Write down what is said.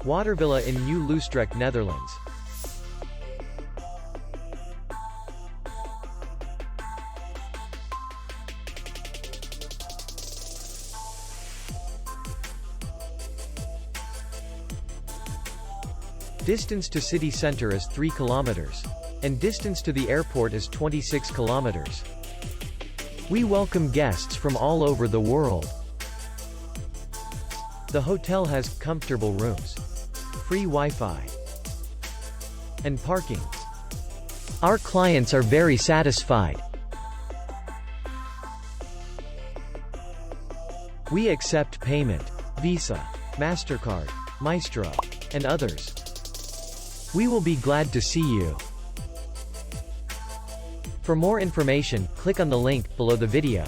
Watervilla in Nieuw-Loosdrecht, Netherlands. Distance to city center is 3 kilometers. And distance to the airport is 26 kilometers. We welcome guests from all over the world. The hotel has comfortable rooms, free Wi-Fi, and parking. Our clients are very satisfied. We accept payment, Visa, MasterCard, Maestro, and others. We will be glad to see you. For more information, click on the link below the video.